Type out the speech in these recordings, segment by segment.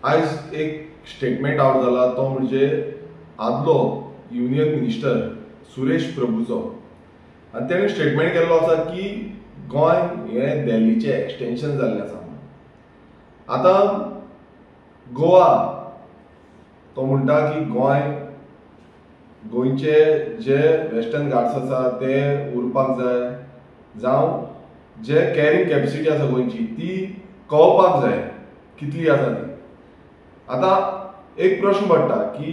आज एक statement out जाला तो म्हणजे आदलो युनियन मिनिस्टर सुरेश प्रभूचो आणि त्याने स्टेटमेंट केल्लो आसा की गोंय हे दिल्लीचे एक्सटेंशन जाल्लें आसा. आता गोवा तो म्हणटा की गोंयचे जे वेस्टर्न घाट्स आसा ते उरपाक जाय, जावं जे कॅरिंग कॅपेसिटी आसा गोंयची ती कळपाक जाय कितली आसा ती. आता एक प्रश्न पडटा की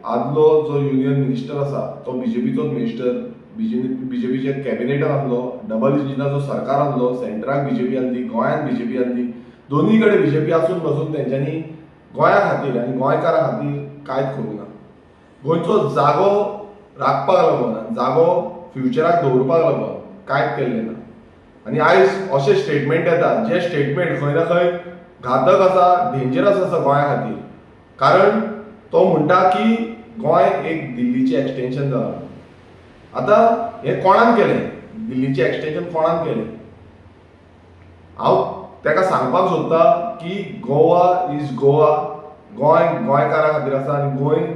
आदलो जो युनियन मिनिस्टर आसा तो बीजेपीचोच मिनिस्टर, बीजेपीचे कॅबिनेटान आसलो, डबल इंजिनाचो सरकार आसलो, सेंटराक बीजेपी आसली, गोंयांत बीजेपी आसली, दोन्ही कडेन बीजेपी आसून पासून तेंच्यांनी गोंया खातीर आनी गोंयकारां खातीर कांयच करूं ना. गोंयचो जागो राखपाक लागून, जागो फ्युचराक दवरपाक लागून कांयच केल्लें ना. आनी आयज अशें स्टेटमेंट येता जे स्टेटमेंट खंय ना खंय घातक आसा, डेंजरस आसा गोंया खातीर. कारण तो म्हणटा की गोंय एक दिल्लीचें एक्सटेंशन जाला. आता हे कोणान केलें? दिल्लीचें एक्सटेंशन कोणान केलें? हांव ताका सांगपाक सोदता की गोवा इज गोवा. गोंय गोंयकारां खातीर आसा आनी गोंय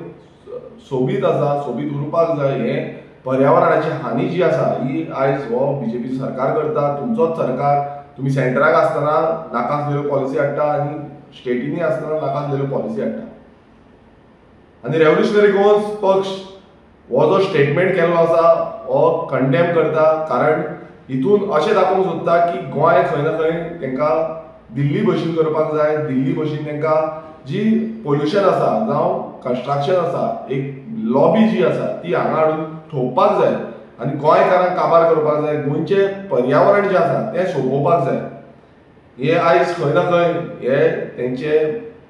सोबीत आसा, सोबीत उरपाक जाय. हें पर्यावरणाची हानी जी आसा ही आयज हो बीजेपी सरकार करता, तुमचोच सरकार. तुम्ही सेंटराक आसतना नाकासलेल्यो पॉलिसी हाडटा आनी स्टेटींनी आसतना नाकासलेल्यो पॉलिसी हाडटा. आनी रेव्होल्युशनरी गोवन्स पक्ष हो जो स्टेटमेंट केल्लो आसा हो कंडेम करता. कारण हितून अशें दाखोवंक सोदता की गोंय खंय ना खंय तांकां दिल्ली भशेन करपाक जाय. दिल्ली भशेन तांकां जी पोल्युशन आसा जावं कन्स्ट्रक्शन आसा, एक लॉबी जी आसा ती हांगा हाडून ठोवपाक जाय आनी गोंयकारांक काबार करपाक जाय. गोंयचें पर्यावरण जें आसा तें सोंपोवपाक जाय. हे आयज खंय ना खंय हे तेंचे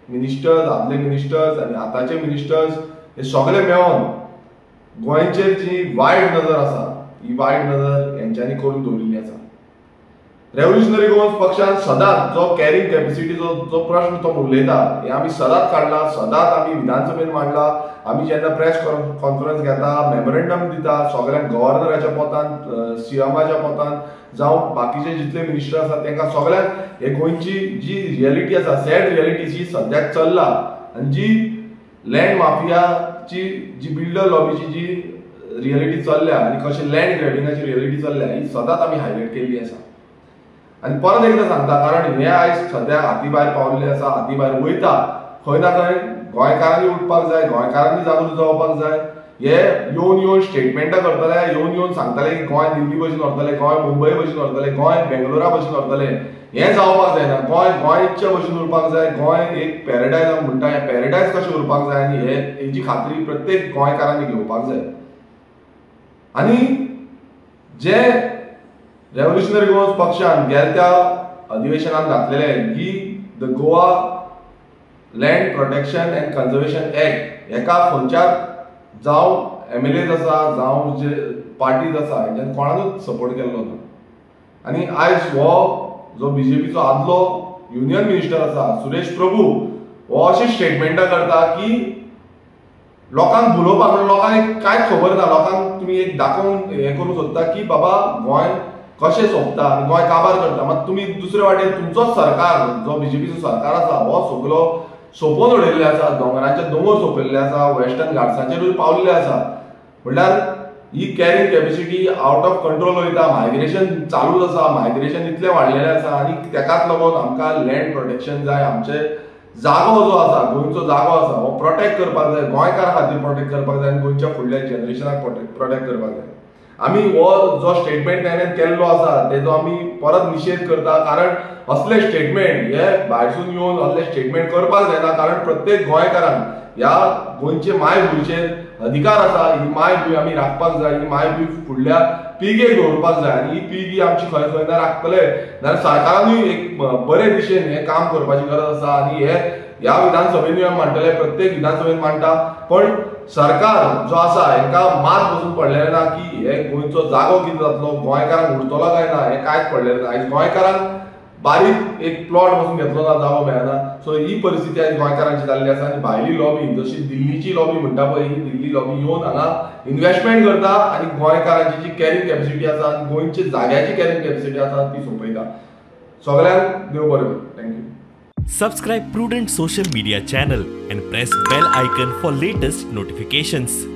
मिनिस्टर्स, आदले मिनिस्टर्स आनी आतांचे मिनिस्टर्स हे सगळे मेळोन गोंयचेर जी वायट नजर आसा ही वायट नजर हेंच्यांनी करून दवरिल्ली आसा. रेव्होल्युशनरी गोवन्स पक्षान सदांच जो कॅरिंग कॅपेसिटीचो जो प्रश्न तो उलयता हे आमी सदांच काडला, सदांच आमी विधानसभेन मांडला. आमी जेन्ना प्रेस कॉन्फरन्स घेता, मेमोरेंडम दिता सगळ्यांक, गव्हर्नराच्या पोतान, सीएमाच्या पोतान जावं बाकीचे जितले मिनिस्टर आसा तांकां सगळ्यांक हे गोंयची जी रियलिटी आसा, सॅड रियलिटी जी सद्याक चल्ला आनी जी लँड माफियाची जी बिल्डर लॉबीची जी रियलिटी चल्ल्या आनी कशें लँड ग्रॅबिंगाची रियलिटी चल्ल्या ही सदांच आमी हायलायट केल्ली आसा. आनी परत एकदां सांगता, कारण हे आयज सद्या हाती भायर पावल्ले आसा, हाती भायर वयता. खंय ना खंय गोंयकारांनी उठपाक जाय, गोंयकारांनी जागृत जावपाक जाय. हे येवन स्टेटमेंटां करतले, येवन सांगतले की गोंय दिल्ली भशेन व्हरतले, गोंय मुंबय भशेन व्हरतले, गोंय बेंगलोरा भशेन व्हरतले. हें जावपाक जायना. गोंयच्या भशेन उरपाक जाय. गोंय एक पॅराडायज म्हणटा, हें पॅराडायज कशें उरपाक जाय आनी हेजी खात्री प्रत्येक गोंयकारांनी घेवपाक जाय. आनी जे रेव्होल्युशनरी गोवन्स पक्षान गेल्या त्या अधिवेशनात घातलेले की the Goa land protection and conservation act, हेका खंयच्याच जावं MLAs आसा जावं जे पार्टीज आसा हेच्यान कोणानूच सपोर्ट केल्लो ना. आनी आयज हो जो बीजेपीचो आदलो युनियन मिनिस्टर आसा सुरेश प्रभू हो अशी स्टेटमेंटां करता की लोकांक भुलोवपाक, लोकांक कांयच खबर ना. लोकांक तुमी एक दाखोवन हें करूंक सोदता की बाबा गोंय कशें सोंपता आनी गोंय काबार करता. मात तुमी दुसरे वाटेन तुमचोच सरकार जो बीजेपीचो सरकार आसा हो सगळो सोंपोवन उडयल्ले आसा, दोंगरांचे दोंगर सोंपयल्ले आसा, वेस्टर्न घाट्सांचेरूय पावल्ले आसा. म्हणल्यार ही carrying capacity out of control वयता. मायग्रेशन चालूच आसा, मायग्रेशन इतलें वाडलेलें आसा आनी ताकाच लागून आमकां लँड प्रोटेक्शन जाय. आमचे जागो जो आसा, गोंयचो जागो आसा हो प्रोटेक्ट करपाक जाय, गोंयकारां खातीर प्रोटेक्ट करपाक जाय आनी गोंयच्या फुडल्या जनरेशनाक प्रोटेक्ट करपाक जाय. आमी हो जो स्टेटमेंट ताणें केल्लो आसा तेजो आमी परत निशेध करता. कारण असले स्टेटमेंट हे भायरसून येवन असले स्टेटमेंट करपाक जायना. कारण प्रत्येक गोंयकारांक ह्या गोंयचे मायभूंयचेर अधिकार आसा. ही मायभूंय आमी राखपाक जाय, ही मायभूंय फुडल्या पिळगेक दवरपाक जाय आनी ही पिळगी आमची खंय खंय ना राखतले जाल्यार सरकारानूय एक बरे दिशेन हें काम करपाची गरज आसा. आनी हे ह्या विधानसभेनूय आमी मांडटले, प्रत्येक विधानसभेन मांडटा. पण सरकार जो आसा हेका मात बसून पडलेलें ना की हे गोंयचो जागो कितें जातलो, गोंयकारांक उरतलो काय ना हें कांयच पडलेलें ना. आयज गोंयकारांक बारीक एक प्लॉट बसून घेतलो ना जागो मेळना. सो ही परिस्थिती आयज गोंयकारांची जाल्ली आसा. आनी भायली लॉबी जशी दिल्लीची लॉबी म्हणटा पळय, ही दिल्ली लॉबी येवन हांगा इन्व्हेस्टमेंट करता आनी गोंयकारांची जी कॅरिंग कॅपेसिटी आसा आनी गोंयच्या जाग्याची कॅरिंग कॅपेसिटी आसा ती सोंपयता. सगळ्यांक देव बरें करूं. Thank you. Subscribe Prudent social media channel and press bell icon for latest notifications.